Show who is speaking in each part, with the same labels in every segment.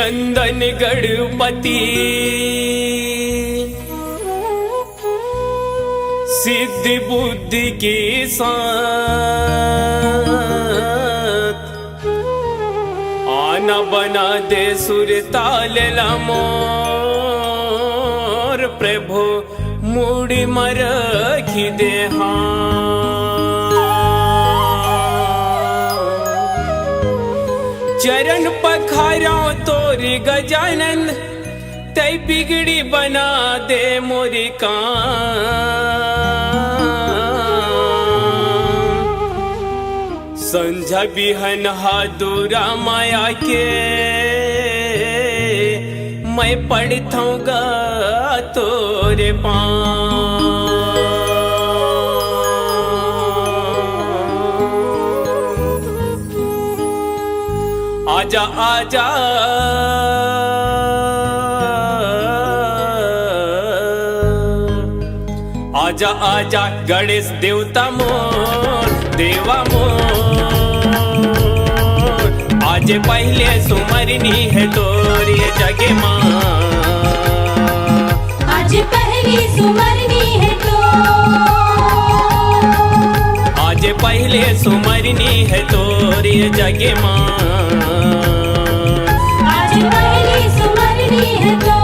Speaker 1: नंदन गणपति सिद्धि बुद्धि के साथ आना बना दे सुर ताल मोर प्रभु मुड़ी मरखी दे चरण पखारा तोरी गजानन तै बिगड़ी बना दे मोरी काम संझा बिहन हादुरा माया के मैं पढ़ताऊंगा तोरे आजा आजा आजा आजा गणेश देवता मोर देवा मोर आज पहले सुमरनी है तोरी जगे माँ
Speaker 2: आज पहली सुमरनी है तो
Speaker 1: आज पहले सुमरनी है तोरी जगे माँ
Speaker 2: आज पहली सुमरनी है तो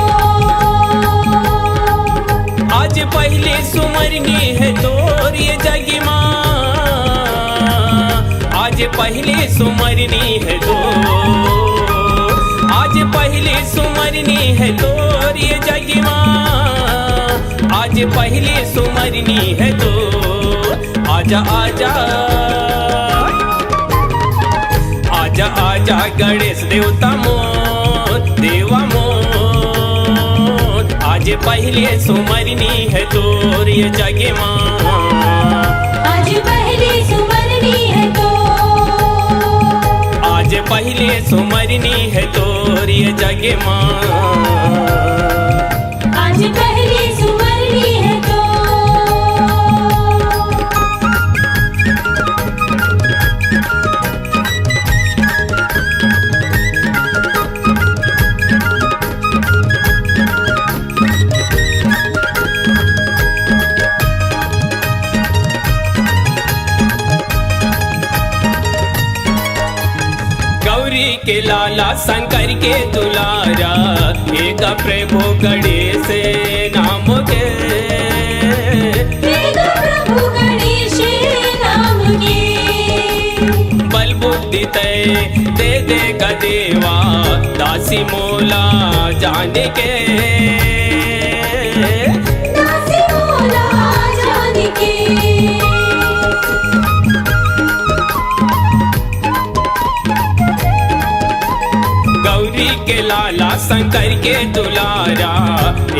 Speaker 1: आज पहले सुमरनी है तोरी जगे माँ आज पहले सुमरनी है तो आज पहले सुमरनी है तोरी जगे माँ आज पहले सुमरनी है तो आजा आजा आजा आजा गणेश देवता मोर देवा मोर आज पहले सुमरनी है तोरी जगे माँ
Speaker 2: आज पहली सुमरनी है तो
Speaker 1: आज पहले सुमरनी है तोरी जगे माँ
Speaker 2: आज पहली सुमरनी है तो
Speaker 1: गौरी के लाला शंकर के दुलारा एक प्रभु गणेश नाम के
Speaker 2: प्रभु गणेश नाम के
Speaker 1: बल बुद्धि तय दे देगा देवा दासी मोला जाने के
Speaker 2: दासी मोला जान के
Speaker 1: गौरी के लाला शंकर के दुलारा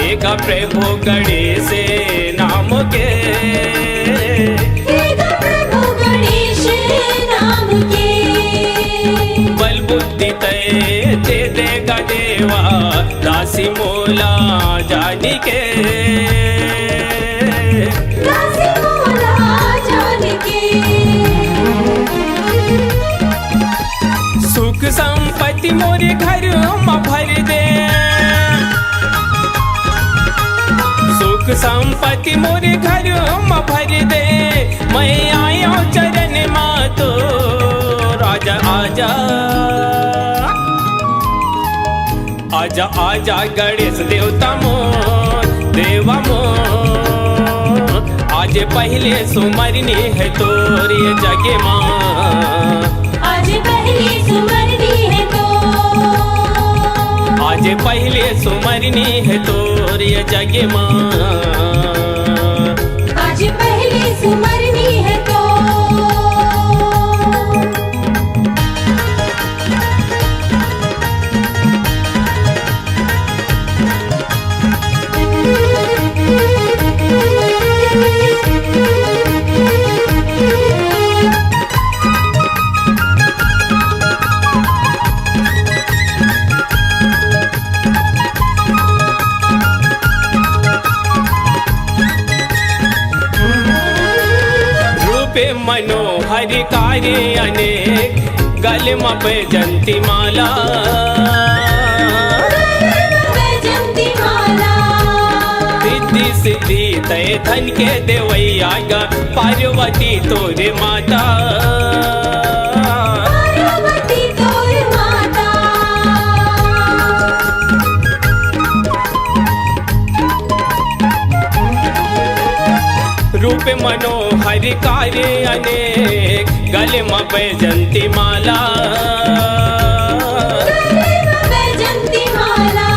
Speaker 1: एक प्रभु गणेश नाम के
Speaker 2: प्रभु गणेश नाम के
Speaker 1: बल बुद्धि तय दे देगा देवा दासी मोला जानी के
Speaker 2: दासी मोला जान के
Speaker 1: सुख संपत्ति मोरे घर में भर दे सुख संपत्ति मोरे घर में भर दे मैं आया चरण माँ तो राजा आजा आजा आजा गणेश देवता मोर देवा मोर आज पहले सुमरनी है तोरी जगे माँ
Speaker 2: आज पहली सुमरनी है तो
Speaker 1: आज पहले सुमरनी है तोरी जगे माँ
Speaker 2: आज पहली सुमरनी है तो
Speaker 1: मनोहर कार्य अनेक गल में जंती माला सिद्धि तय धन के देवैया गा पार्वती तोरे माता
Speaker 2: पार्वती तोर माता
Speaker 1: रूप मनोहर कार्य अनेक गले में बैजंती माला
Speaker 2: वैजंती माला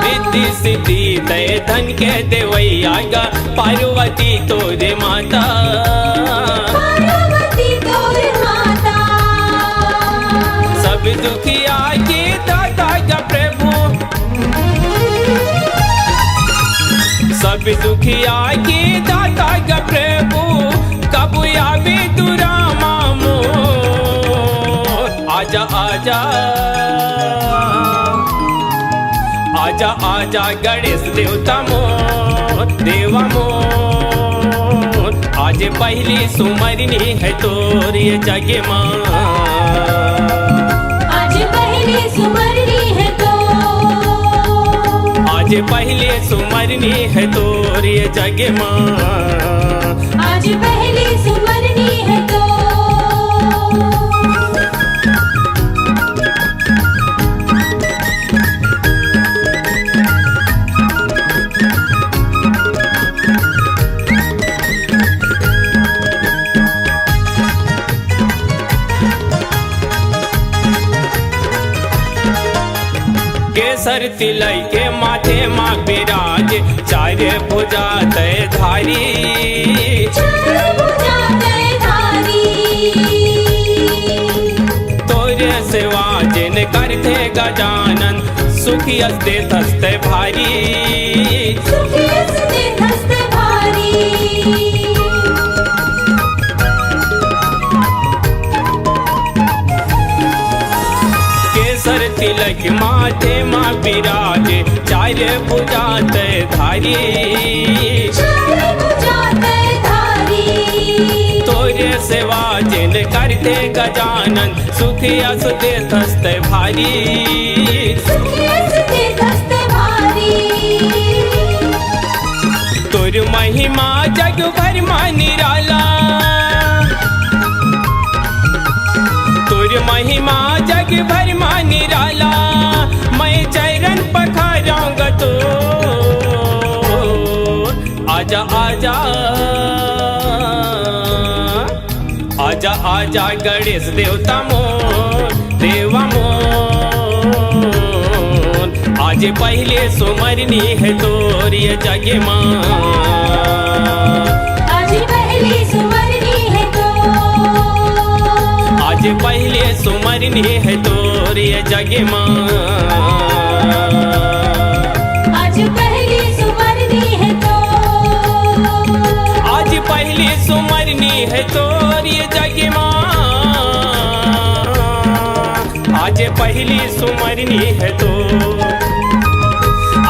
Speaker 1: रिद्धि सिद्धि तय धन के देवैया गा पार्वती तोरे माता
Speaker 2: पार्वती तोर माता
Speaker 1: सब दुखिया के दाता गा प्रभु सब दुखिया के दाता गा प्रभु कब आवे तुरा मामो आजा आजा आजा आजा गणेश देवता मो देवा मो आज पहली सुमरनी है तोर ये जगे माँ
Speaker 2: आज पहली सुमरनी है तो
Speaker 1: आज पहले सुमरनी है तोर ये जगे माँ
Speaker 2: आज पहली सुमरनी है तो
Speaker 1: केसर तिलय के माथे माँ विराज चार भुजा तय धारी
Speaker 2: भुजा धारी
Speaker 1: तोरे सेवा जिन करते गजानन सुखी अस्ते थस्ते भारी
Speaker 2: सुखी हंसते हंसते भारी
Speaker 1: केसर तिलक माथे माँ विराज चार भुजा तय धारी
Speaker 2: भुजा धारी
Speaker 1: तोरे सेवा जिन करते गजानन सुखी अस्ते थस्ते भारी
Speaker 2: सुखी हंसते हंसते भारी
Speaker 1: तोर महिमा जग भर मा निराला तोर महिमा जग भर मा निराला मैं चरण पखाराऊंगा तो आजा आजा आजा आजा गणेश देवता मोर देवा मोर आज पहले सुमरनी है तोर ये जगे माँ
Speaker 2: आज पहली सुमरनी है तो
Speaker 1: आज पहले सुमरनी है तोर ये जगे माँ
Speaker 2: आज पहली सुमरनी है तो
Speaker 1: आज पहली सुमरनी है तोर ये जगे माँ आज पहली सुमरनी है तो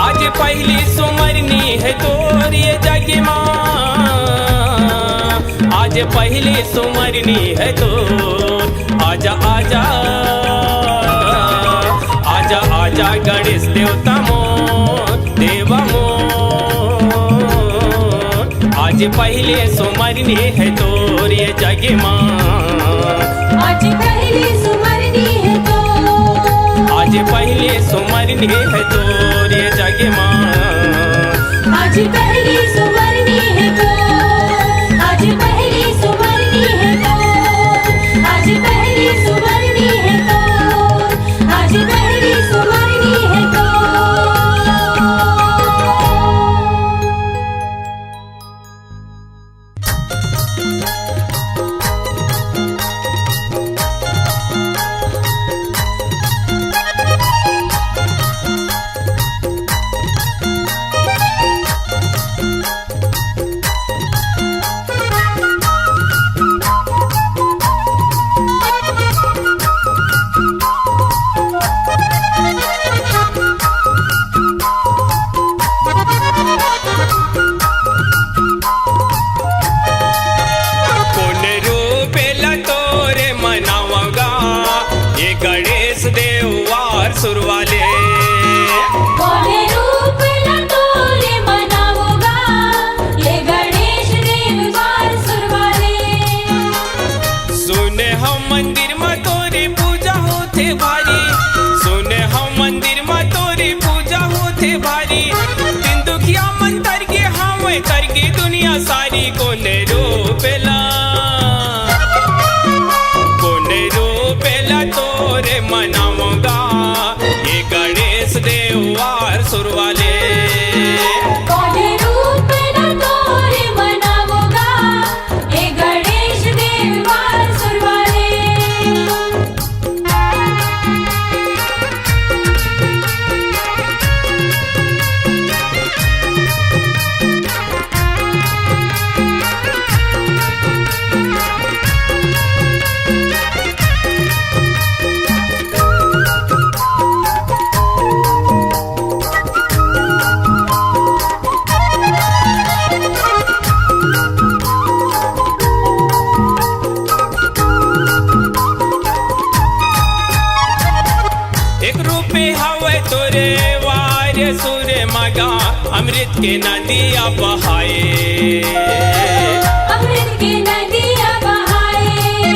Speaker 1: आज पहली सुमरनी है तोर ये जगे माँ आज पहली सुमरनी है तो आजा आजा आजा आजा गणेश देवता मोर देवा मोर आज पहले सुमरनी है तोर ये जगे माँ
Speaker 2: आज पहली सुमरनी है तो
Speaker 1: आज पहले सुमरनी है तोर ये जगे माँ
Speaker 2: आज पहली सुमरनी है तो आज पहली सुमरनी है तो आज पहली सुमरनी है तो आज पहली सुमरनी है तो
Speaker 1: के नदिया बहाए
Speaker 2: अमृत की नदियाँ बहाए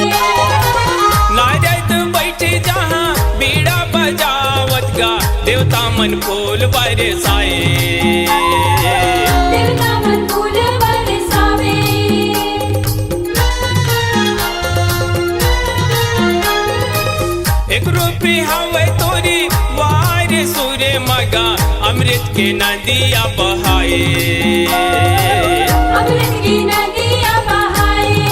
Speaker 1: नारद बैठे जहाँ बीड़ा बजावत गा देवता मन फूल बरसाए
Speaker 2: देवता मन फूल बरसावे
Speaker 1: एक रूपी हवे तोरी वार सूर्य मगा अमृत के नदिया बहाए
Speaker 2: अमृत की नदियाँ बहाए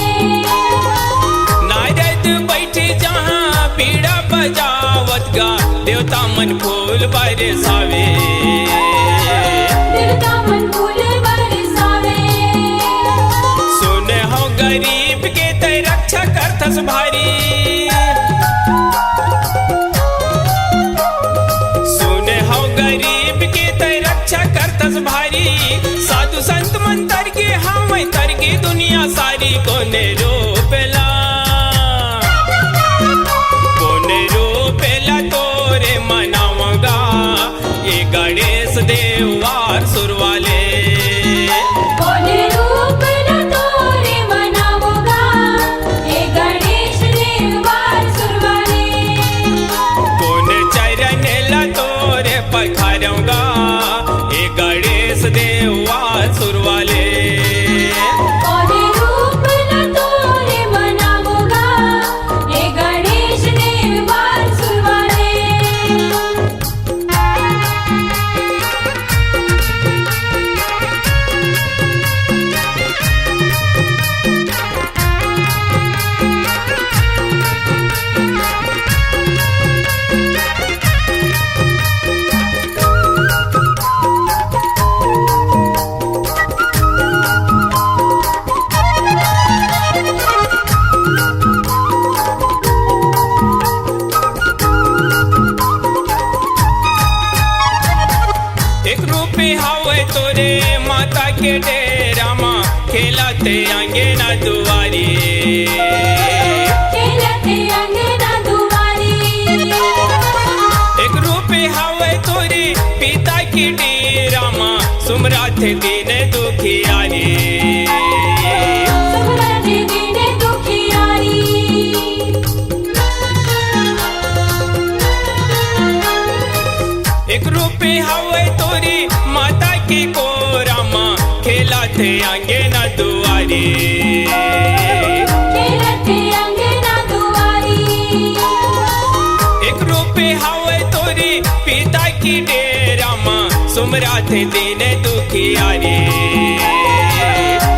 Speaker 1: नारद बैठे जहाँ पीड़ा बजावत गा देवता मन फूल बरसावे
Speaker 2: देवता मन फूल बरसावे
Speaker 1: सुन हो गरीब के ते रक्षा करथस भारी सुन हो गरीब के ते रक्षा करथस भारी साधु संत मंतर के हम तर की दुनिया सारी कोने रोपेला तोरे मनावगा ये गणेश देवार सुरवाले
Speaker 2: कोने रूप न तोरे मनावगा ये गणेश देवार सुरवाले
Speaker 1: कोने चरण ला तोरे पखारूंगा ये गणेश देवार सुरवाले
Speaker 2: कोने रूप न तोरे मनावगा ये गणेश देवार सुरवाले
Speaker 1: एक रूपी हवे तोरे माता के डेरा माँ खेलाते आंगे ना दुआरी
Speaker 2: खेलते अंगना दुआरी
Speaker 1: एक रूपी हवे तोरी पिता की डेरा माँ सुमराथे दीन दुखियारी
Speaker 2: सुमरन दीन दुखियारी
Speaker 1: एक रूपी हवे तोरी माता की कोरामा खेलाते आंगे ना दुआरी
Speaker 2: खेलते अंगना दुआरी
Speaker 1: एक रूपी हवे तोरी पिता की डेरा माँ सुमराथे दीन दुखियारी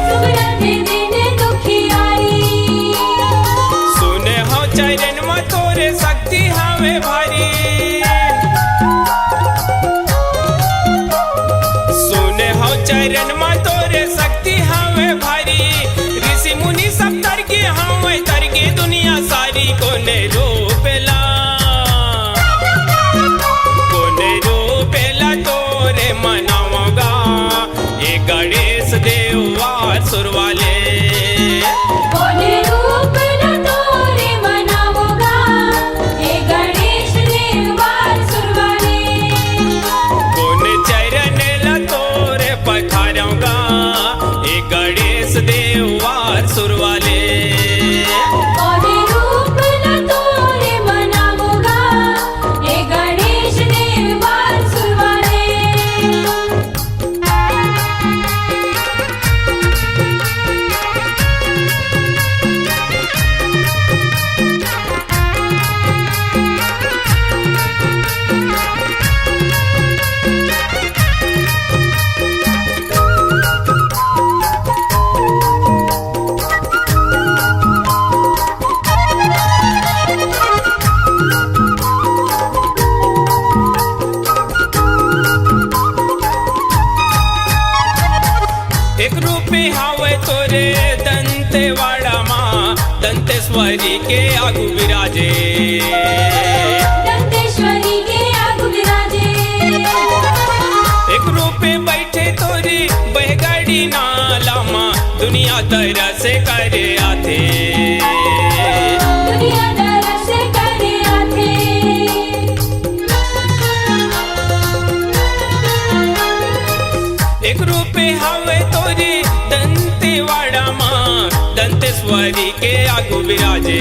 Speaker 2: सुमरन दीन दुखियारी
Speaker 1: सुन हो चरण माँ तोरे शक्ति हवे भारी सुने हो चरण माँ तोरे शक्ति हवे भारी ऋषि मुनि सब तर के हवे तर के दुनिया सारी कोने रोपेला तोरे मनावगा ये गणेश देवार सुरवाले
Speaker 2: कोने रूप न तोरे मनावगा ये गणेश देवार सुरवाले
Speaker 1: कोने चरण ला तोरे पखारूंगा ये गणेश देवार सुरवाले
Speaker 2: कोने रूप न तोरे मनावगा ये गणेश देवार सुरवाले
Speaker 1: एक रूपी हवे तोरे दंतेवाड़ा माँ दंतेश्वरी के आगू विराजे
Speaker 2: दंतेश्वरी के आगू विराजे
Speaker 1: एक रूपे बैठे तोरी बहगाड़ी नाला माँ दुनिया तरह से करे आते
Speaker 2: दुनिया तरह से करे आते
Speaker 1: एक रूपे हवे तोरे दंतेवाड़ा माँ दंतेश्वरी के आगु विराजे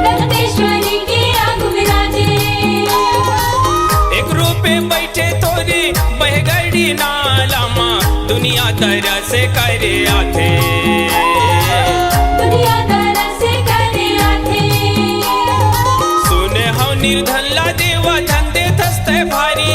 Speaker 2: दंतेश्वरी के आगु विराजे
Speaker 1: एक रूपे बैठे तोरे बहगड़ी नाला माँ दुनिया तरह से करे आथे
Speaker 2: दुनिया तरह से करे आथे
Speaker 1: सुने हम निर्धनला देवा धंधे थस्ते भारी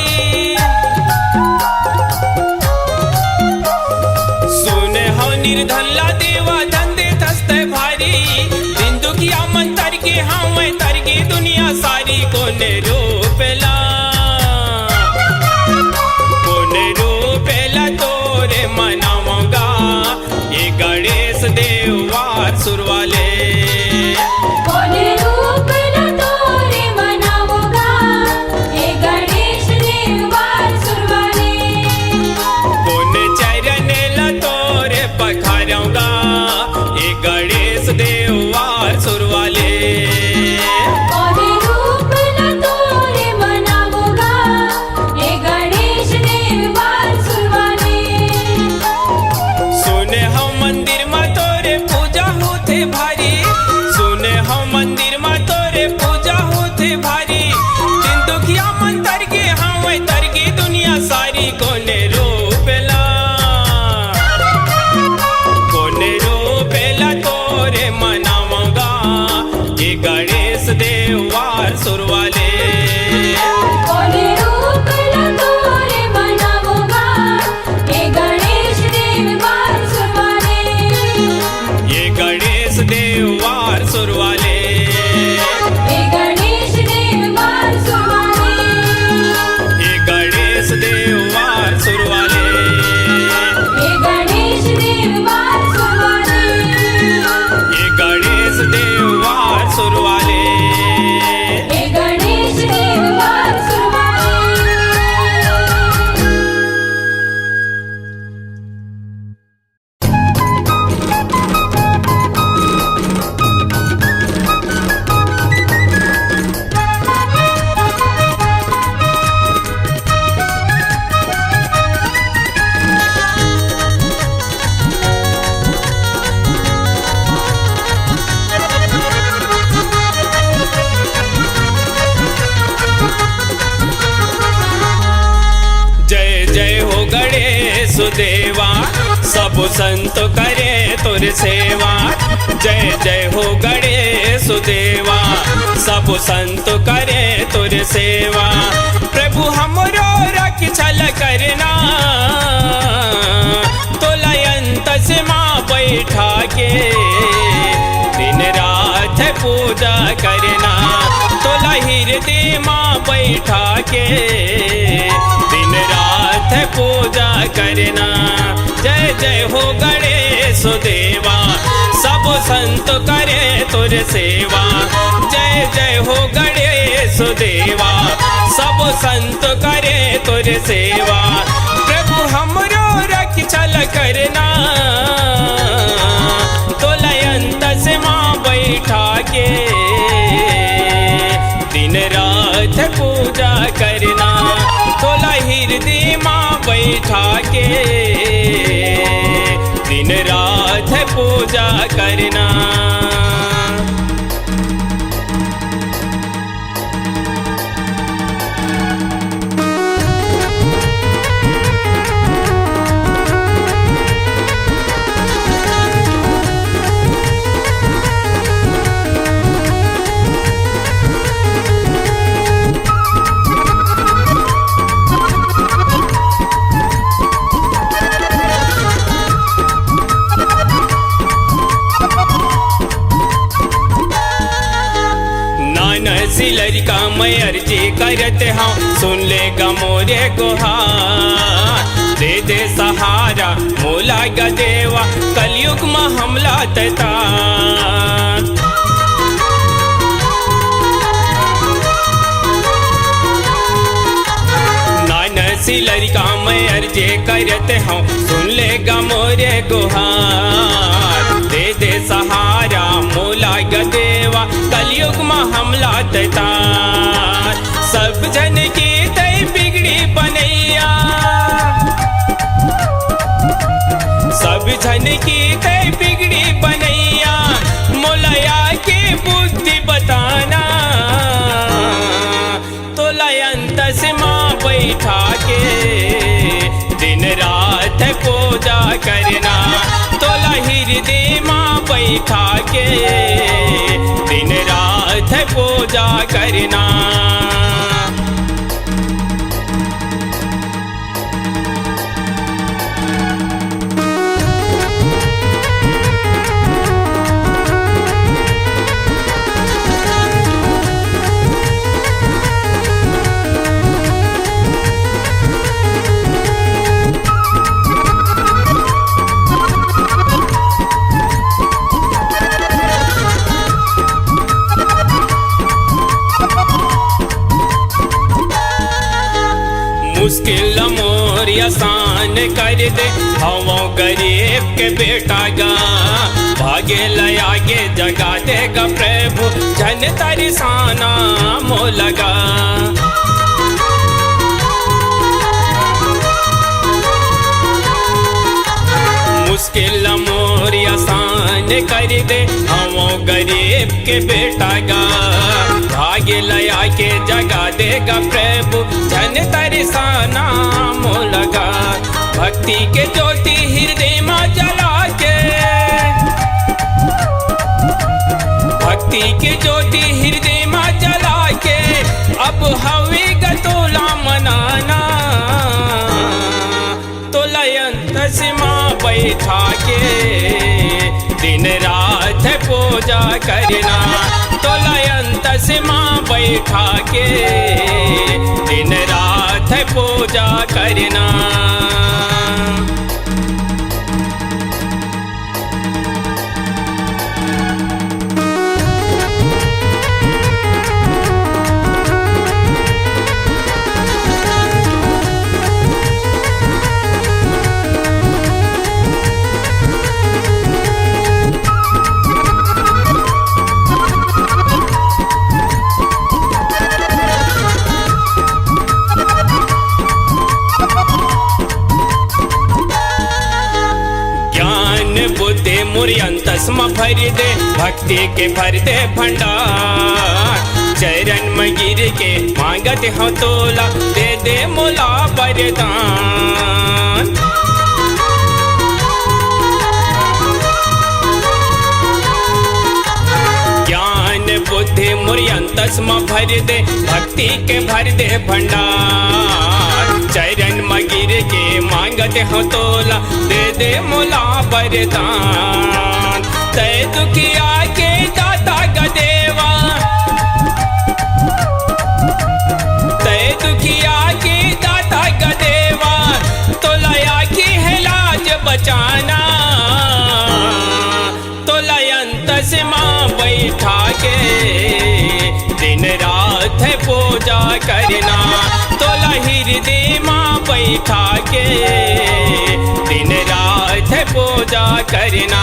Speaker 1: सुने हम निर्धनला देवा धंधे थस्ते भारी दिन दुखिया मन तरगे हम तरगे दुनिया सारी कोने रोपेला तोरे मनावगा ये गणेश देवार सुरवाले
Speaker 2: कोने रूप न तोरे मनावगा ये गणेश देवार सुरवाले
Speaker 1: कोने चरण ला तोरे पखारूंगा ये गणेश देवार सुरवाले
Speaker 2: कोने रूप न तोरे मनावगा ये गणेश देवार सुरवाले
Speaker 1: सुने हम मंदिर में तोरे पूजा होते भारी सुने हम मंदिर में तोरे पूजा होते भारी दिन दुखिया मन तरगे हम तरगे दुनिया सारी कोने रोपेला तोरे मनावगा ये गणेश देवार सुरवाले
Speaker 2: कोने रूप न तोरे मनावगा ये गणेश देवार सुरवाले
Speaker 1: ये गणेश देवार सुरवाले
Speaker 2: ये गणेश देवार सुरवाले
Speaker 1: ये गणेश देवार सुरवाले
Speaker 2: ये गणेश देवार सुरवाले
Speaker 1: ये गणेश देवार सुरवाले
Speaker 2: ये गणेश देवार सुरवाले
Speaker 1: जय जय हो गणेश देवा सब संत करे तोर सेवा जय जय हो गणेश देवा सब संत करे तोर सेवा प्रभु हमरो रक्षल करना तोलयंत से माँ बैठा के दिन रात पूजा करना तोला हृदय माँ बैठा के दिन रात पूजा करना जय जय हो गणेश देवा सब संत करे तोर सेवा जय जय हो गणेश देवा सब संत करे तोर सेवा प्रभु हमरो रक्षल करना तोलयंत से माँ बैठा के दिन रात पूजा करना तोला हृदय माँ बैठा के दिन रात पूजा करना लड़का मैं अर्जी करते हाँ सुन लेगा मोरे गुहार दे दे सहारा मोला गा देवा कलयुग में हमला तता नानसी लड़का मैं अर्जी करते हाँ सुन लेगा मोरे गुहार दे दे सहारा मोला गा देवा कलयुग में हमला तता सब जन की तय बिगड़ी बनैया सुलझन की ते बिगड़ी बनैया मोलया की बुद्धि बताना तो लयंत से माँ बैठा के दिन रात पूजा करना तो हृदय माँ बैठा के दिन रात पूजा करना। मुश्किल मोर आसान कर दे हवो गरीब के बेटा गा भागे लया के जगा देगा प्रभु जन तरसाना मोलगा। मुश्किल मोर आसान कर दे हवो गरीब के बेटा गा भाग्य लया के जगा देगा प्रभु जन तरसाना मोलगा। भक्ति के ज्योति हृदय में जला के भक्ति के ज्योति हृदय में जला के अब हवे गतोला मनाना तो लयंत से माँ बैठा के दिन रात पूजा करना तो लयंत से माँ बैठा के दिन रात पूजा करना। मुरियंतस में भर दे भक्ति के भर दे भंडार चरण में गिर के मांगत हो तोला दे दे मोला वरदान। ज्ञान बुद्धि मुरियंतस में भर दे भक्ति के भर दे भंडार चरण में गिर के मांगत हो तोला दे दे मोला वरदान। तय दुखिया के दाता गदेवा तय दुखिया के दाता गदेवा तो लया की है लाज बचाना तो लयंत से माँ बैठा के दिन रात पूजा करना तो हृदय माँ बैठा के दिन रात पूजा करना।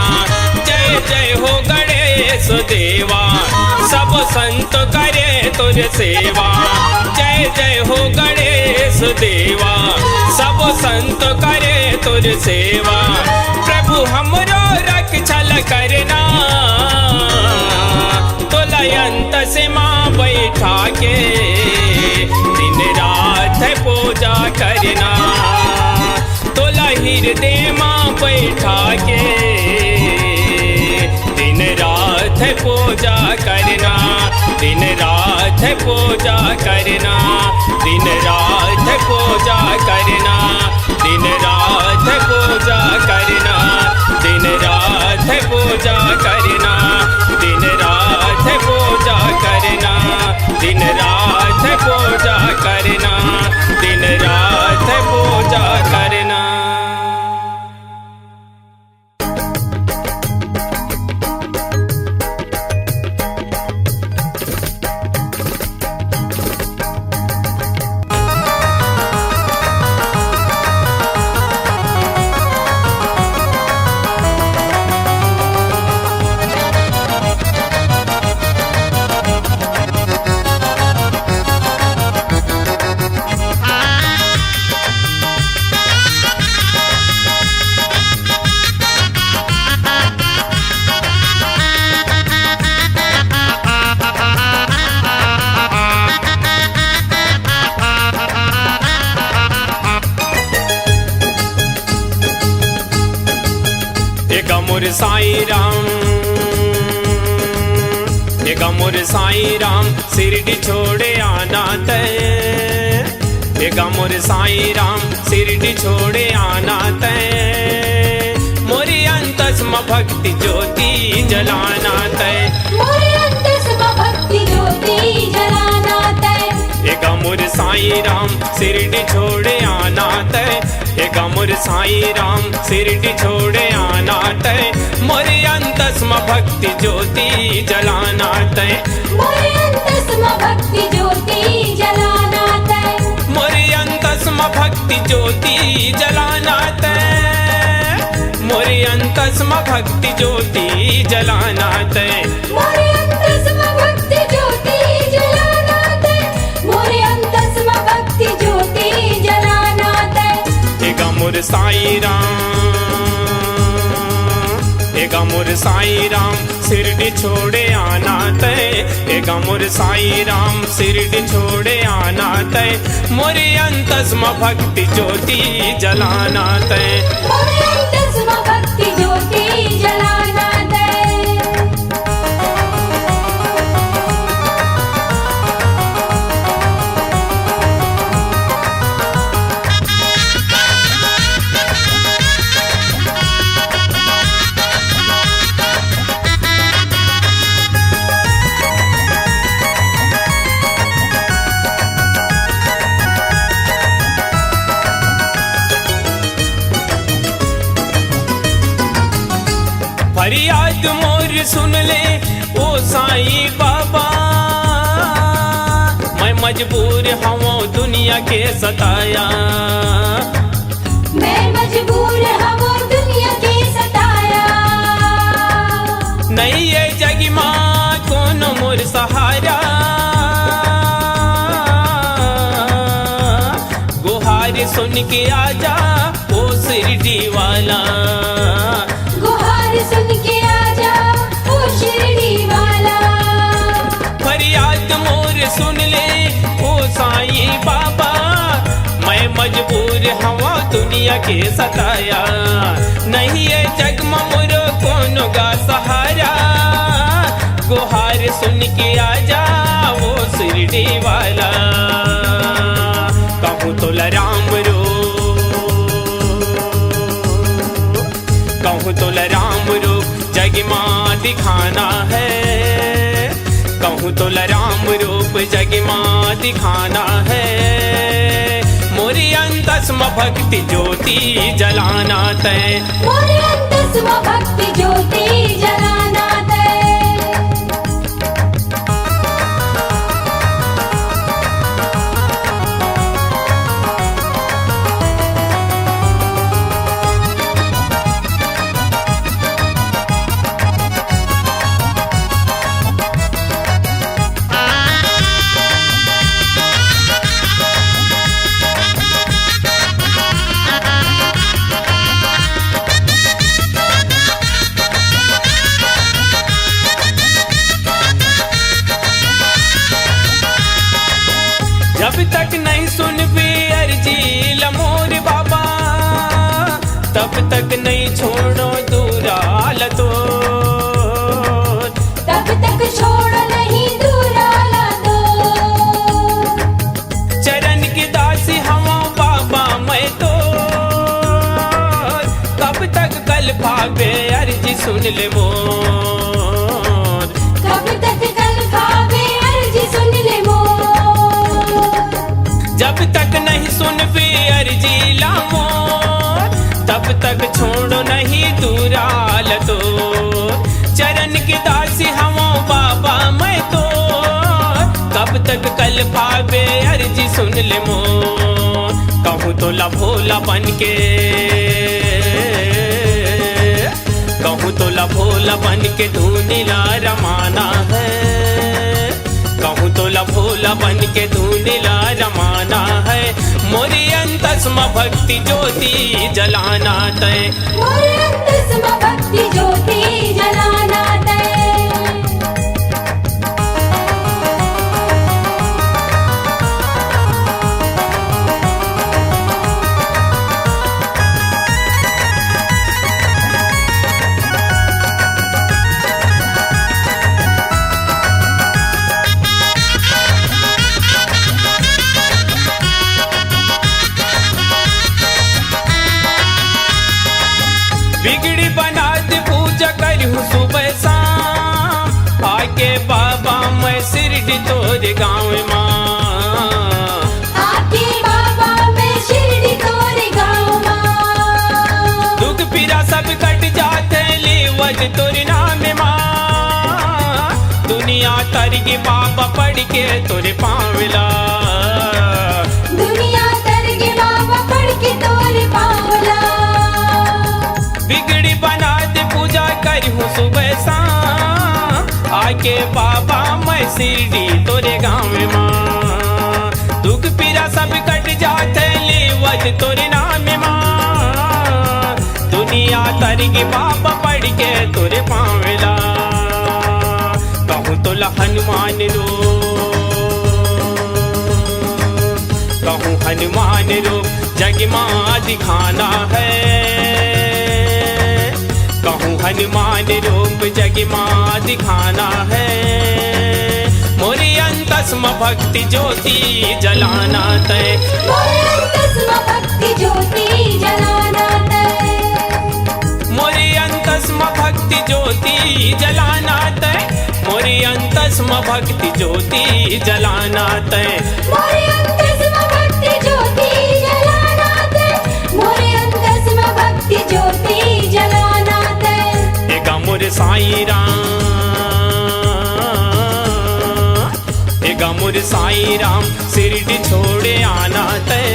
Speaker 1: जय जय हो गणेश देवा सब संत करे तुझ सेवा जय जय हो गणेश देवा सब संत करे तुझ सेवा प्रभु हमरो रक्षल करना तो लयंत से माँ बैठा के दिन रात पूजा करना तो हृदय माँ बैठा के दिन रात पूजा करना दिन रात पूजा करना दिन रात पूजा करना दिन रात पूजा करना दिन रात पूजा करना दिन रात पूजा करना दिन रात पूजा करना दिन रात पूजा करना। एक मोर साईं राम, एक मोर साईं राम शिरडी छोड़े आना तय। एक मोर साईं राम शिरडी छोड़े आना तय। मोरी अंतस्म भक्ति ज्योति जलाना तय।
Speaker 2: मोरे अंतस्म भक्ति ज्योति जलाना तय।
Speaker 1: एक मोर साईं राम शिरडी छोड़े आना तय। एक मोर साईं राम शिरडी छोड़े आना तय। मोरी अंतस्म भक्ति ज्योति जलाना तय।
Speaker 2: मोरे अंतस्म भक्ति ज्योति जलाना तय।
Speaker 1: मोरी अंतस्म भक्ति ज्योति जलाना तय। मोरी अंतस्म भक्ति ज्योति जलाना तय।
Speaker 2: मोरे अंतस्म भक्ति ज्योति जलाना तय। मोरे अंतस्म भक्ति ज्योति जलाना तय।
Speaker 1: एक मोर साईं राम, एक मोर साईं राम शिरडी छोड़े आना तय। एक मोर साईं राम शिरडी छोड़े आना तय। मोरी अंतस्म भक्ति ज्योति जलाना तय।
Speaker 2: मोरे अंतस्म भक्ति ज्योति जलाना तय।
Speaker 1: फरियाद मोर सुन ले ओ साईं बाबा। मैं मजबूर हूँ दुनिया के सताया।
Speaker 2: मैं मजबूर हूँ दुनिया के सताया।
Speaker 1: नहीं ये जग माँ कौन मोर सहारा। गुहार सुन के आजा ओ शिरडी वाला।
Speaker 2: गुहार सुन के आजा ओ शिरडी वाला।
Speaker 1: फरियाद मोर सुन ले ओ साईं बाबा। मैं मजबूर हवा दुनिया के सताया। नहीं है जग मोर कौन गा सहारा। गुहार सुन के आजा वो शिरडी वाला। कहूँ तो राम रो, कहूँ तो राम रूप जग माँ दिखाना है। कहूँ तो राम रूप जग माँ दिखाना है। मोरी अंतस्म भक्ति ज्योति जलाना तय।
Speaker 2: मोरे अंतस्म भक्ति ज्योति जलाना तय।
Speaker 1: जब तक नहीं सुन भी अर्जी लमोर बाबा। तब तक नहीं छोड़ो दूराल तो।
Speaker 2: तब तक छोड़ो नहीं दूराला तो।
Speaker 1: चरण की दासी हवा बाबा मैं तो। कब तक कल भावे अर्जी सुन ले मोर।
Speaker 2: कब तक कल भावे अर्जी सुन ले मोर।
Speaker 1: जब तक नहीं सुन भी अर्जी लामोर। तब तक छोड़ो नहीं दूराल तो। चरण की दासी हवा बाबा मैं तो। कब तक कल भावे अर्जी सुन ले मोर। कहूँ तो भोला बन के, कहूँ तो भोला बन के धूनिला रमाना है। कहूँ तो भोला बन के धूनिला रमाना है। मोरी अंतस्म भक्ति ज्योति जलाना तय।
Speaker 2: मोरे अंतस्म भक्ति ज्योति जलाना तय।
Speaker 1: मैं शिरडी तोरे गाँव माँ।
Speaker 2: आके बाबा मैं शिरडी तोरे गाँव माँ।
Speaker 1: दुख पीरा सब कट जाते लेवत तोरे नाम माँ। दुनिया तर के बाबा पढ़ के तोरे पावला।
Speaker 2: दुनिया तर के बाबा पढ़ के तोरे पावला।
Speaker 1: बिगड़ी बना दे पूजा करूँ सुबह शाम। आके बाबा मैं शिरडी तोरे गाँव माँ। दुख पीरा सब कट जाते लेवत तोरे नाम माँ। दुनिया तर के बाबा पढ़ के तोरे पावला। कहूँ तो हनुमान रो, कहूँ हनुमान रूप जग माँ दिखाना है। कहूँ हनुमान रूप जग माँ दिखाना है। मोरी अंतस्म भक्ति ज्योति जलाना तय।
Speaker 2: मोरे अंतस्म भक्ति ज्योति जलाना तय।
Speaker 1: मोरी अंतस्म भक्ति ज्योति जलाना तय। मोरी अंतस्म भक्ति ज्योति जलाना तय।
Speaker 2: मोरे अंतस्म भक्ति ज्योति जलाना तय। मोरे अंतस्म भक्ति ज्योति जलाना तय।
Speaker 1: एगा मोर साईं राम, एगा मोर साईं राम शिरडी छोड़े आना तय।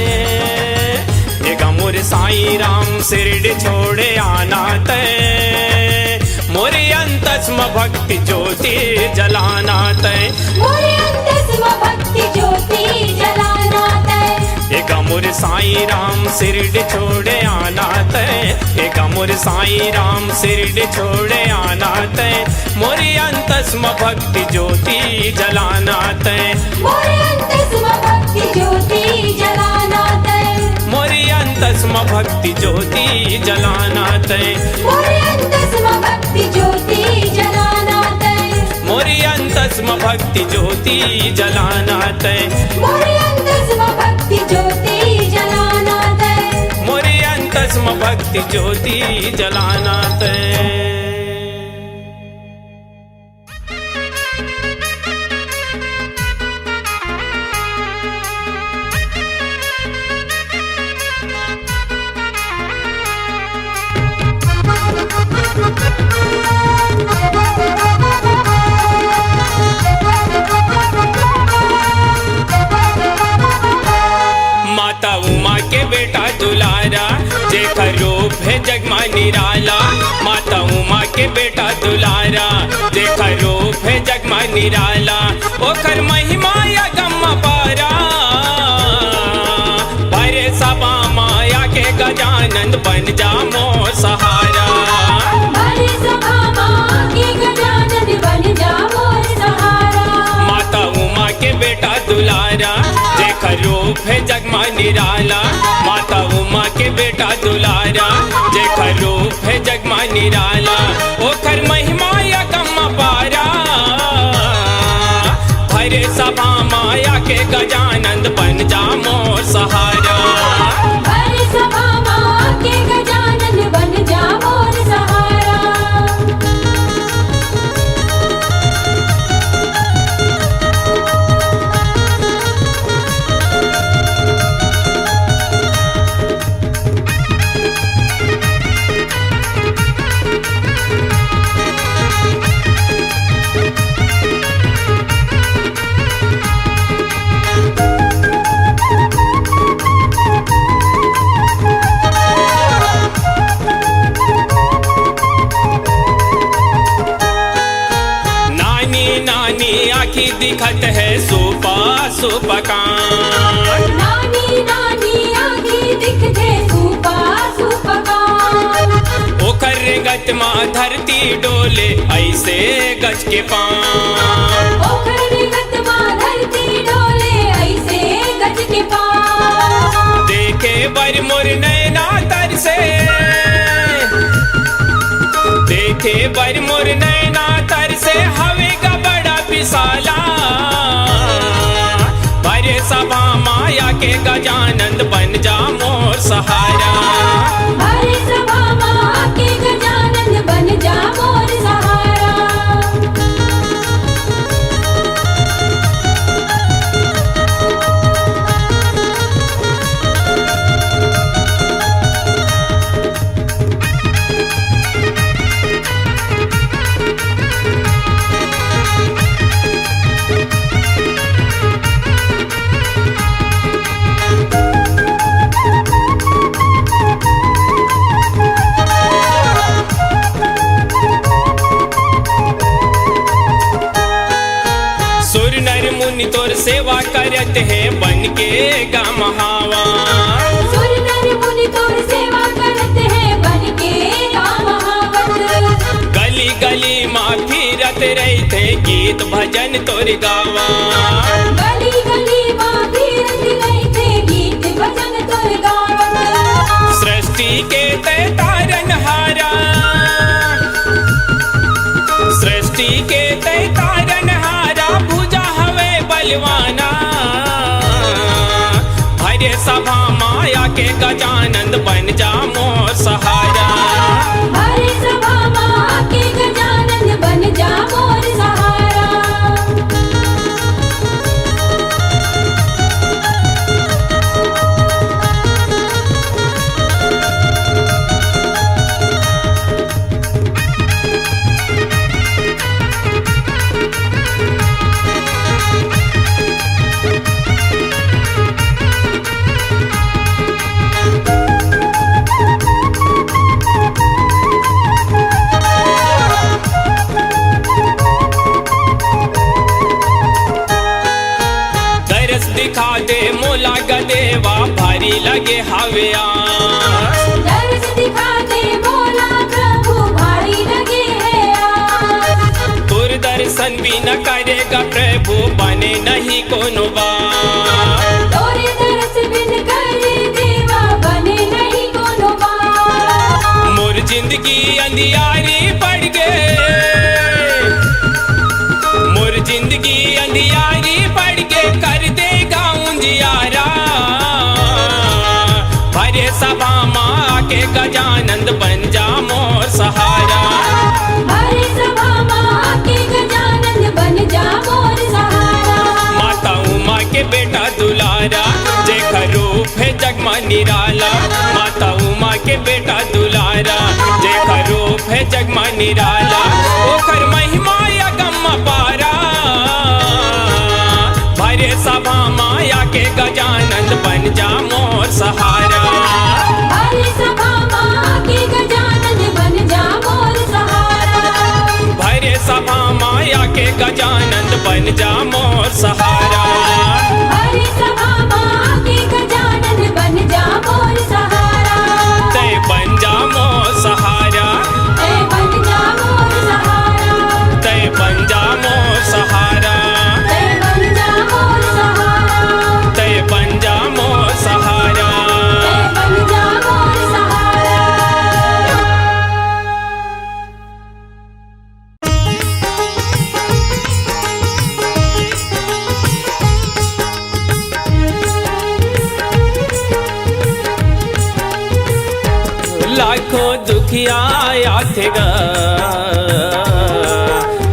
Speaker 1: एगा मोर साईं राम शिरडी छोड़े आना तय। मोरे अंतस्म भक्ति ज्योति जलाना तय।
Speaker 2: मोरे अंतस्म भक्ति ज्योति जलाना तय।
Speaker 1: एगा मोर साईं राम शिरडी छोड़े आना तय। एगा मोर साईं राम शिरडी छोड़े आना तय। मोरे अंतस्म भक्ति ज्योति जलाना तय।
Speaker 2: मोरे अंतस्म भक्ति ज्योति जलाना तय।
Speaker 1: मोरी अंतस्म भक्ति ज्योति जलाना तय।
Speaker 2: मोरे अंतस्म भक्ति ज्योति जलाना तय।
Speaker 1: मोरी अंतस्म भक्ति ज्योति जलाना तय।
Speaker 2: मोरे अंतस्म भक्ति ज्योति जलाना तय।
Speaker 1: मोरी अंतस्म भक्ति ज्योति जलाना तय। माता उमा के बेटा दुलारा जेकर रूप है जगमा निराला। माता उमा के बेटा दुलारा जेकर रूप है जगमा निराला। ओकर महिमा या गम्मा पारा भरे सबा माया के गजानंद बन जा मोर सहारा।
Speaker 2: भरे सभा माँ के गजानन बन जा मोर सहारा।
Speaker 1: माता उमा के बेटा दुलारा जेकर रूप है जगमा निराला। माता उमा के बेटा दुलारा जेकर रूप है जगमा निराला। ओकर महिमा या गम्मा पारा भरे सभा माया के गजानंद बन जा मोर सहारा।
Speaker 2: भरे सभा माँ के गजानन बन जा मोर सहारा।
Speaker 1: आखी दिखत है सुपा सुपकान।
Speaker 2: नानी नानी आखी दिखते सुपा सुपकान।
Speaker 1: ओकर रेंगत माँ धरती डोले ऐसे गज के पान।
Speaker 2: ओकर रेंगत माँ धरती डोले ऐसे गज के पान।
Speaker 1: देखे बर मोर नैना तरसे, देखे बर मोर नैना तरसे हवे का बड़ा विशाला। भरे सभा माया के गजानंद बन जा मोर सहारा।
Speaker 2: भरे सभा माँ के गजानन बन जा मोर सहारा।
Speaker 1: सेवा करत है बन के गमहावा।
Speaker 2: सुर नर मुनि तोर सेवा करत है बन के महावत।
Speaker 1: गली गली माँ फिरत रहते गीत भजन तोर गावा।
Speaker 2: गली गली माँ फिरत रहते गीत भजन तोर गावत।
Speaker 1: सृष्टि के तय तारनहारा, सृष्टि के तय तारनहारा, भुजा हवे बलवाना। हरे सभा माया के गजानंद बन जा मोर सहारा।
Speaker 2: हरे सभा माँ के गजानंद बन जा मोर सहारा।
Speaker 1: दरस दिखा दे मोला गदेवा, भारी लगे हवे आस।
Speaker 2: दर्श दिखा दे बोला प्रभु भारी लगे है आज।
Speaker 1: तुर दर्शन भी न करेगा प्रभु, बने नहीं कोनो बात।
Speaker 2: तोरे दर्श बिन करे देवा बने नहीं कोनो बात।
Speaker 1: मोर जिंदगी अंधियारी पड़ गए, मोर जिंदगी अंधियारी पड़ गए, कर देगा उजियारा। हरे सभा माँ के गजानंद बन जा मोर सहारा।
Speaker 2: हरे सभा माँ के गजानंद बन जा मोर सहारा।
Speaker 1: माता उमा के बेटा दुलारा, जेकर रूप है जगमा निराला। माता उमा के बेटा दुलारा, जेकर रूप है जगमा निराला। ओकर महिमा अगम पारा, भरे सभा माया के गजानंद बन जा मोर सहारा।
Speaker 2: हरे सभा माँ के गजानंद बन जा मोर सहारा।
Speaker 1: भरे सभा माया के गजानंद बन जा मोर सहारा।
Speaker 2: हरे सभा माँ के गजानंद बन जा मोर सहारा।
Speaker 1: तय बन जा मोर सहारा,
Speaker 2: जय बन जा मोर सहारा।
Speaker 1: तय बन जा मोर सहारा,
Speaker 2: जय बन जा मोर सहारा।
Speaker 1: तय बन जा मोर सहारा।
Speaker 2: जय बन जा मोर सहारा।
Speaker 1: लाखों दुखिया आथे गा,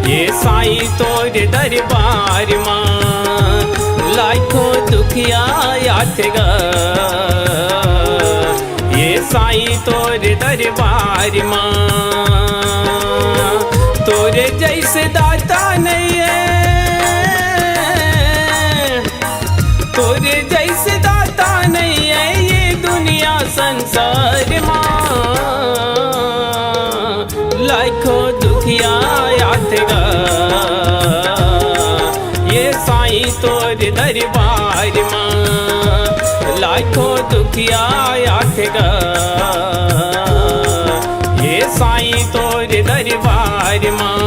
Speaker 1: ये साईं तोरे दरबार मां। लाखों दुखिया आथे गा, ये साईं तोरे दरबार मां। तोरे जैसे दाता नहीं है, तोरे जैसे दाता नहीं है ये दुनिया संसार मां। लाखों दुखिया आतेगा, ये साईं तोरे दरबार मां। लाखों दुखिया आतेगा, ये साईं तोरे दरबार मां।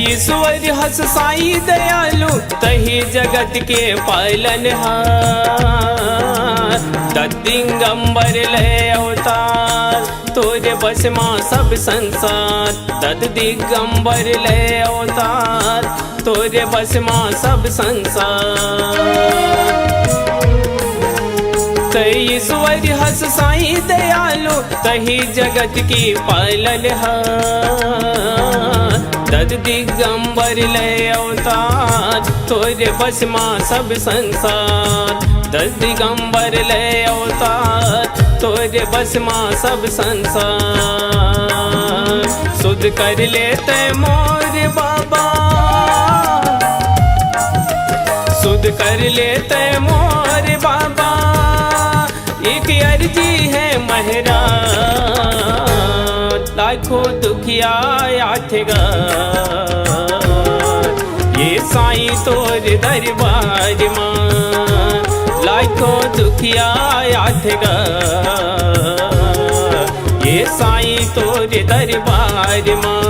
Speaker 1: ईश्वर हस साईं दयालु, तही जगत के पालन हार। दिगंबर ले अवतार, तोरे बस माँ सब संसार। तद दिगंबर ले अवतार, तोरे बस माँ सब संसार। तई ईश्वर हस साईं दयालु, तही जगत की पालन हार। तद दिगंबर ले अवतार, तोरे बस माँ सब संसार। 10 दिगंबर ले अवतार तोरे बस माँ सब संसार सुध कर लेते मोर बाबा सुध कर लेते मोर बाबा एक अर्जी है महरा लाखों दुखिया आठगा ये साईं तोर दरबार मां लाखों दुखिया आठगा ये साईं तोर दरबार मां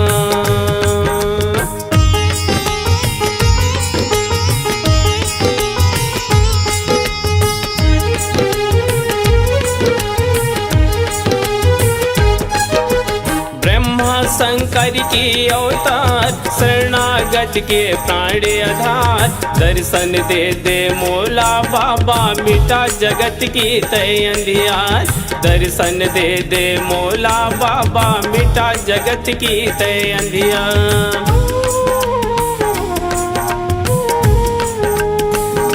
Speaker 1: शंकर की अवतार शरणागत के प्राण आधार दर्शन दे दे मोला बाबा मिटा जगत की तय अंधियार दर्शन दे दे मोला बाबा मिटा जगत की तय अंधियार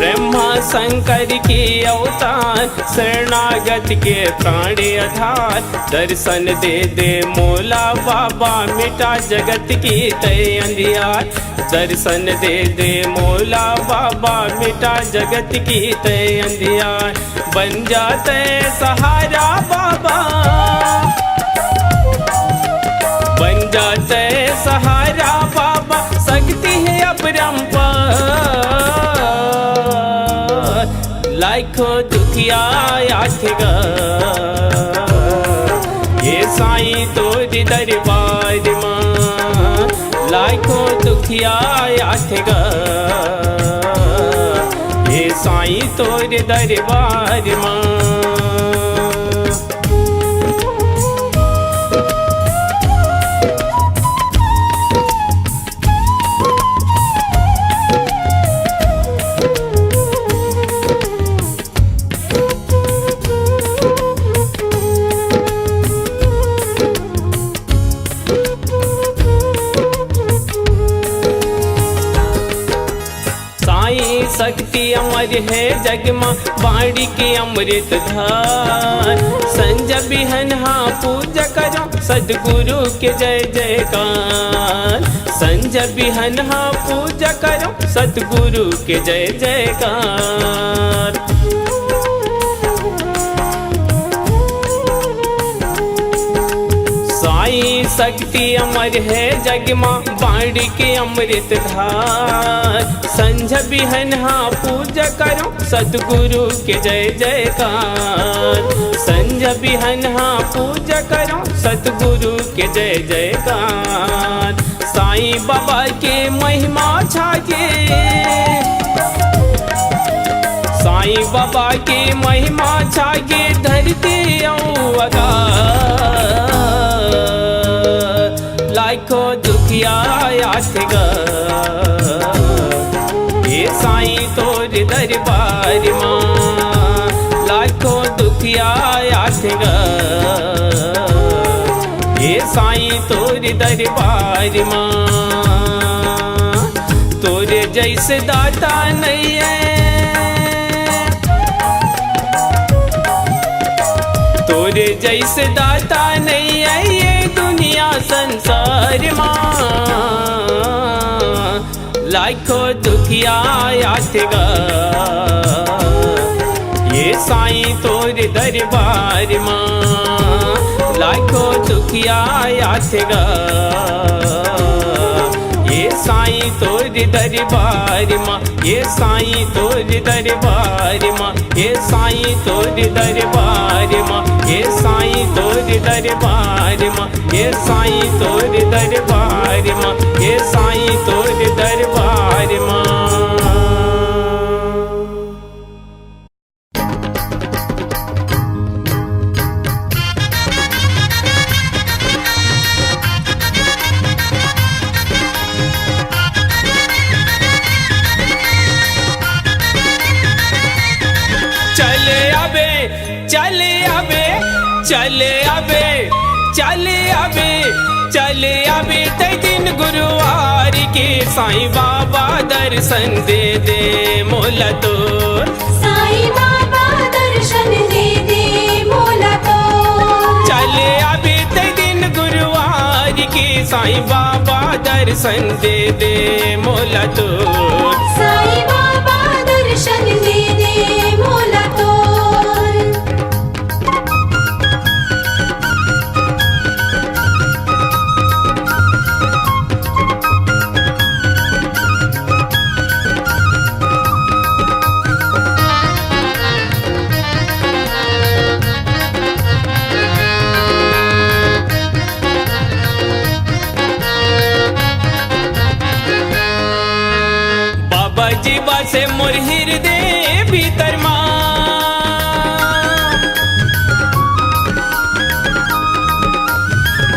Speaker 1: ब्रह्मा शंकर की अवतार शरणागत के प्राण आधार दर्शन दे दे मोला बाबा मिटा जगत की तय अंधियार दर्शन दे दे मोला बाबा मिटा जगत की तय अंधियार बन जाते सहारा बाबा बन जाते सहारा बाबा शक्ति है अपरंपार लाखों दुखिया आठगा ये साईं तोर दरबार मां लाखों दुखिया आठगा ये साईं तोर दरबार मां शक्ति अमर है जगमा बाड़ी के अमृत धार संजय बिहनहा पूजा करो सदगुरु के जय जयकार संजय बिहनहा पूजा करो सदगुरु के जय जयकार साईं शक्ति अमर है जगमा बाड़ी के अमृत धार संझ बिहनहा पूजा करो सदगुरु के जय जयकार संझ बिहनहा पूजा करो सदगुरु के जय जयकार साईं बाबा के महिमा छाके साईं बाबा के महिमा छाके धरती लाखों दुखिया आठगा ये साईं तोर दरबार मां लाखों दुखिया आठगा ये साईं तोर दरबार मां तोरे जैसे दाता नहीं है तोरे जैसे दाता नहीं है ये दुनिया संसार मां लाखों दुखिया आठगा ये साईं तोर दरबार मां लाखों दुखिया आठगा ये साईं तोर दरबार मां ये साईं तोर दरबार मां ये साईं तोर दरबार मां ये साईं तोर दरबार मां ये साईं तोर दरबार मां ये साईं तोर दरबार मां चले अबे ते दिन गुरुवार के साईं बाबा दर्शन दे दे मोला तो
Speaker 2: साईं बाबा
Speaker 1: की साईं बाबा दर्शन दे दे मोला तो।
Speaker 2: साईं बाबा दर्शन दे दे मोला तोर।
Speaker 1: बाबा जी बसे मोर हृदय भीतर माँ,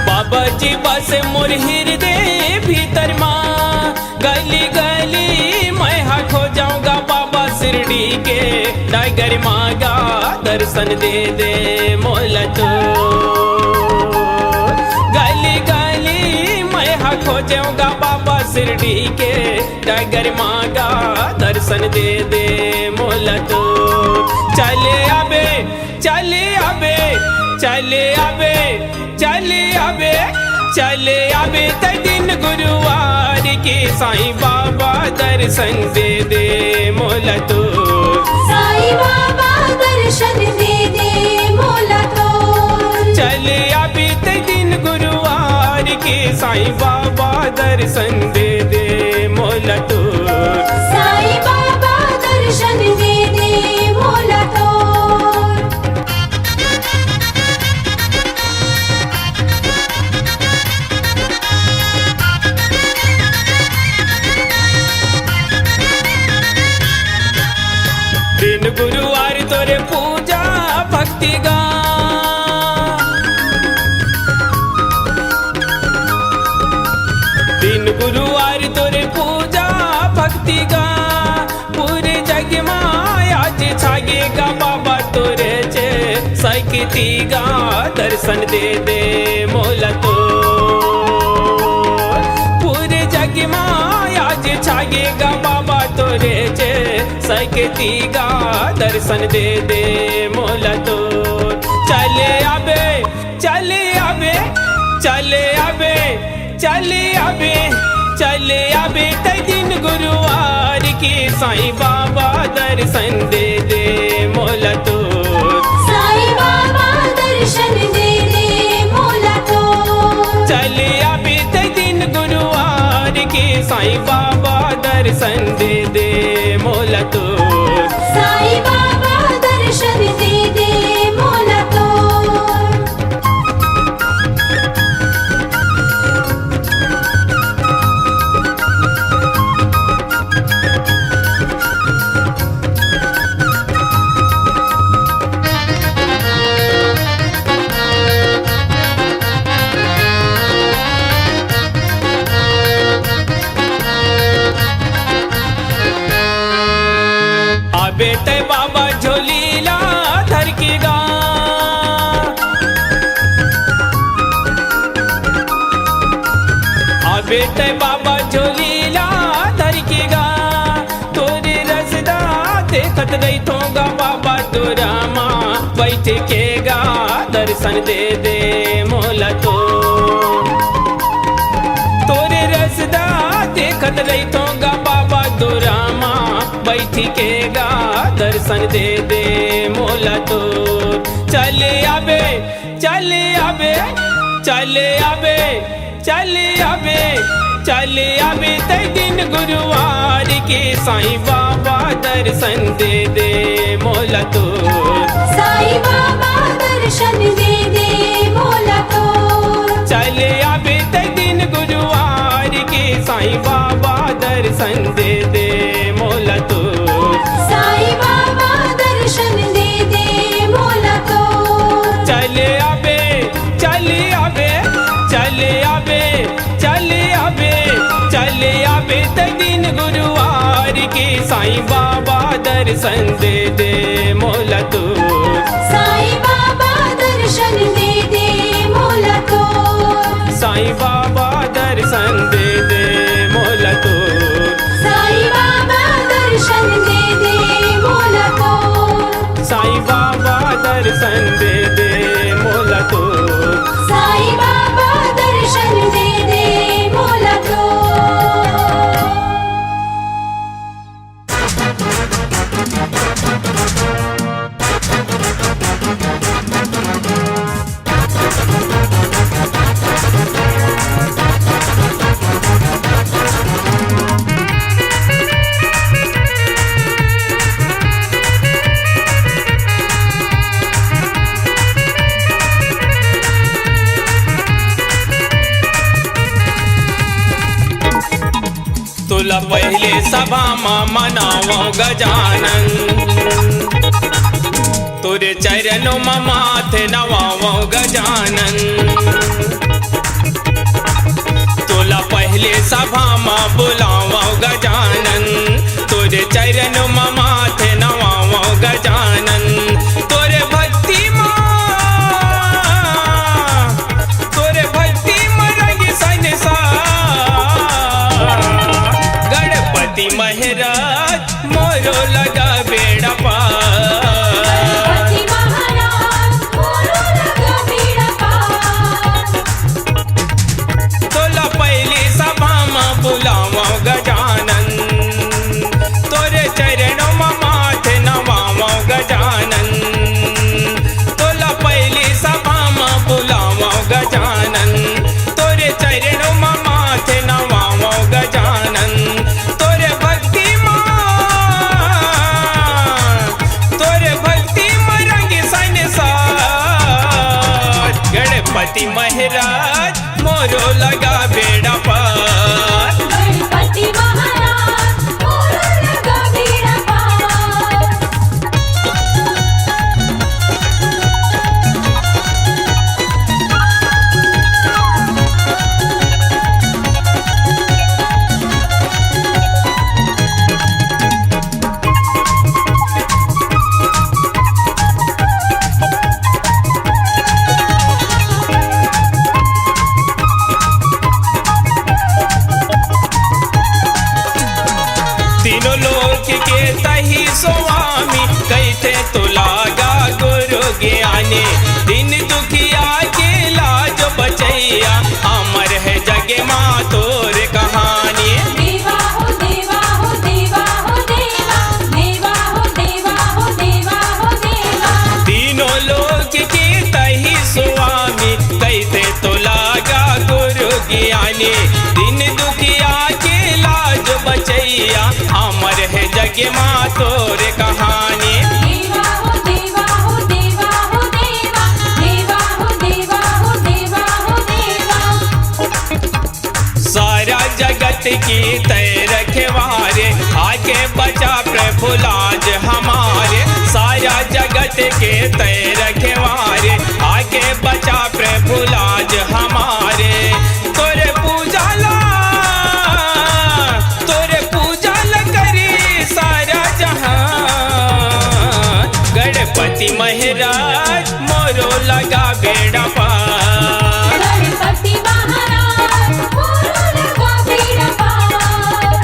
Speaker 1: बाबा जी बसे मोर हृदय भीतर माँ। गली गली मैं खो जाऊंगा बाबा शिरडी के डागर मांगा दर्शन दे दे मोला तो। गली गली मैं खो जाऊंगा बाबा शिरडी के डागर मांगा दर्शन दे दे मोला तो। चले आबे चले आबे चले आबे चले आबे चले आबे ते दिन गुरुवार के साईं बाबा दर्शन दे दे मोला तो।
Speaker 2: साईं बाबा दर्शन दे दे मोला तोर।
Speaker 1: चले आबे ते दिन गुरुवार के साईं बाबा दर्शन दे दे मोला तो।
Speaker 2: साईं बाबा दर्शन दे दे मोला तोर।
Speaker 1: दिन गुरुवार तोरे पूजा भक्ति गा, दिन गुरुवार तोरे पूजा भक्ति गा। पूरे जग में आज छागेगा बाबा तोरे चे सकती गा दर्शन दे दे मोला तो। पूरे जग में आज छागेगा बाबा तोरे चे सकती गा दर्शन दे दे मोला तो। चले आबे चले आबे चले आबे चले आबे चले आबे ते दिन गुरुवार की साईं बाबा दर्शन दे दे मोला तो।
Speaker 2: साईं बाबा दर्शन दे दे मोला तोर।
Speaker 1: चले आबे ते दिन गुरुवार की साईं बाबा दर्शन दे दे मोला तो।
Speaker 2: साईं बाबा दर्शन दे दे मोला तोर।
Speaker 1: आबे ते बाबा झोलीला धर के गा, आबे ते बाबा झोलीला धर के गा। तोरे रसदा देखत रही थोगा बाबा तोरा माँ बैठ के गा दर्शन दे दे मोला तो। तोरे रसदा देखत रही थोगा बाबा तोरा माँ बैठ के गा दर्शन दे दे मोला तो। चले आबे चले आबे चले आबे चले आबे चले आबे ते दिन गुरुवार के साईं बाबा दर्शन दे दे मोला तो।
Speaker 2: साईं बाबा दर्शन दे दे मोला तोर।
Speaker 1: चले आबे ते दिन गुरुवार के साईं बाबा दर्शन दे दे मोला तो।
Speaker 2: साईं बाबा दर्शन दे दे मोला तोर।
Speaker 1: चले आबे चले आबे चले आबे चले आबे चले आबे ते दिन गुरुवार के साईं बाबा दर्शन दे दे मोला तो।
Speaker 2: साईं बाबा दर्शन दे दे मोला तोर।
Speaker 1: साईं बाबा दर्शन दे दे मोला तो।
Speaker 2: साईं बाबा दर्शन दे दे मोला तोर।
Speaker 1: साईं बाबा दर्शन दे दे मोला तो।
Speaker 2: साईं बाबा दर्शन दे
Speaker 1: सभा में मनावो गजानन तोरे चरणों में माथे नवावो गजानन तोला पहले सभा में बुलावो गजानन तोरे चरणों में माथे नवावो गजानन तोरे भक्ति में रंग संसार गणपति महाराज मोरो लगा बेड़ा पार
Speaker 2: गणपति महाराज मोरो लगा बेड़ा पार
Speaker 1: तोला पहली सभा में बुलावो गजानन तोरे चरणों में माथे नवावो गजानन तोला पहली सभा में बुलावो गजानन तोरे चरणों में माथे नवावो गजानन तोरे भक्ति में रंग संसार गणपति महाराज मोरो लगा बेड़ा पार
Speaker 2: गणपति महाराज मोरो लगा बेड़ा पार
Speaker 1: तीनों लोक के तही स्वामी कहते तो लागा गुरु ज्ञानी दिन दुखिया के लाज बचैया अमर है जग माँ तोर कहानी
Speaker 2: देवा हो देवा हो देवा हो देवा देवा हो देवा हो देवा हो देवा
Speaker 1: तीनों लोक के तही स्वामी कहते तो लागा गुरु ज्ञानी दिन दुखिया के लाज बचैया अमर है जग माँ तोर कहानी
Speaker 2: देवा हो देवा हो देवा हो देवा देवा हो देवा हो देवा हो देवा
Speaker 1: सारा जगत की तय रखवारे आगे बचा प्रभु लाज हमारे सारा जगत के तय रखवारे आगे बचा प्रभु लाज हमारे तोरे पूजा ला करे सारा जहां गणपति महाराज मोरो लगा बेड़ा पार
Speaker 2: गणपति महाराज मोरो लगा बेड़ा पार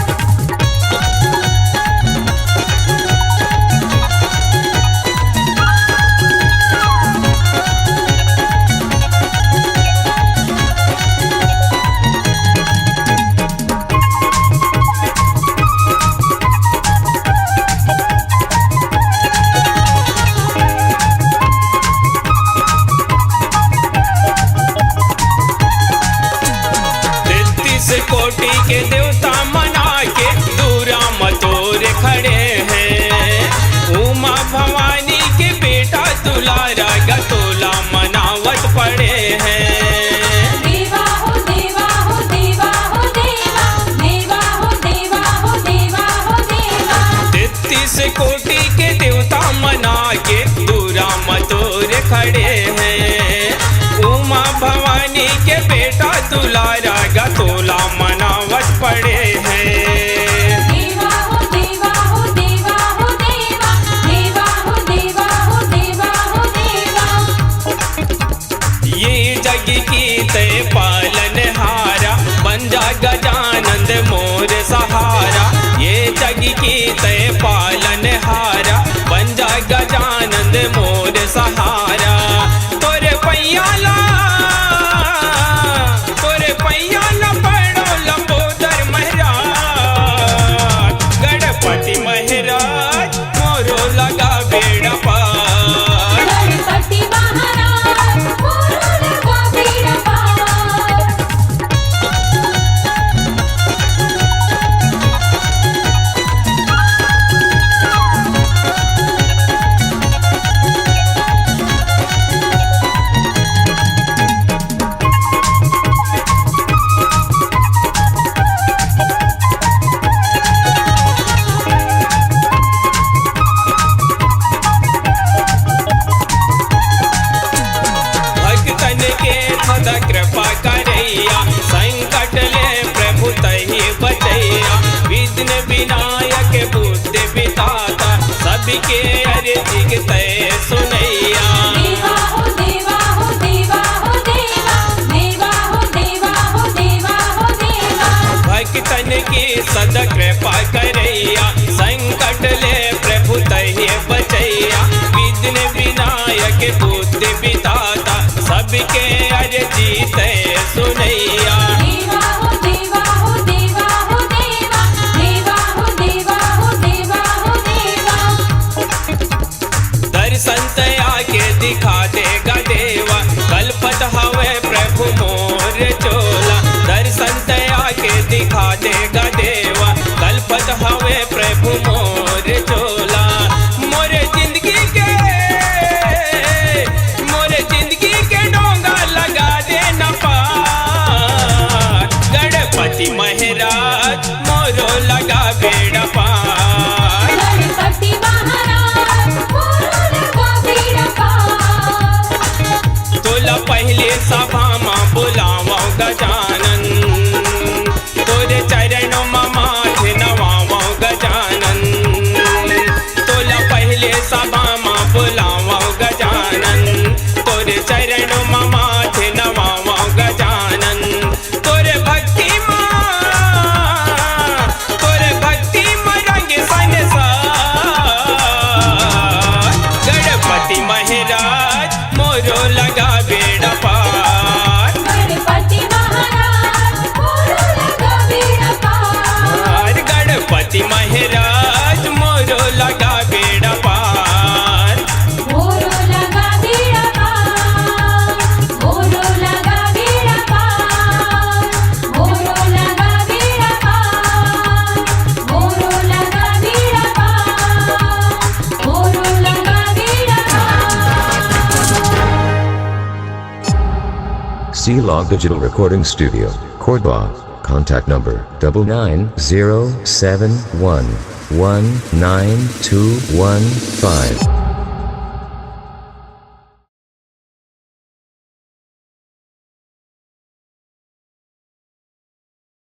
Speaker 1: बुद्धि बिताता सबके अर्जी के तय सुनैया
Speaker 2: देवा हो देवा हो देवा हो देवा देवा हो देवा हो देवा हो देवा
Speaker 1: भक्तन की सदा कृपा करैया संकट ले प्रभु तहे बचैया विघ्न विनायक बुद्धि बिताता सबके अर्जी तय सुनैया
Speaker 2: देवा हो देवा हो देवा हो देवा देवा हो देवा हो देवा हो देवा
Speaker 1: दर्शन तया के दिखा देगा देवा कल्पत हवे प्रभु मोर चोला दर्शन तया के दिखा देगा देवा कल्पत हवे प्रभु मोर चोला मोरे जिंदगी के डोंगा लगा देना पार गणपति महाराज मोरो लगा बेड़ा पार
Speaker 2: गणपति महाराज मोरो लगा बेड़ा पार
Speaker 1: तोला पहले सभा माँ बुलावा गजानन तोरे चरणों में माथे नवावा गजानन तोला पहले सभा माँ बुलावा गजानन तोरे चरणों में माथे नवावा गजानन तोरे भक्ति में रंग संसार गणपति महाराज मोरो लगा बेड़ा पार
Speaker 2: गणपति महाराज मोरो लगा बेड़ा पार
Speaker 1: गणपति महाराज मोरो लगा बेड़ा पार
Speaker 2: मोरो लगा बेड़ा पार मोरो लगा बेड़ा पार मोरो लगा बेड़ा पार मोरो लगा बेड़ा पार मोरो लगा बेड़ा पार
Speaker 3: C-Log Digital Recording Studio, Cordoba. Contact number 99071192115.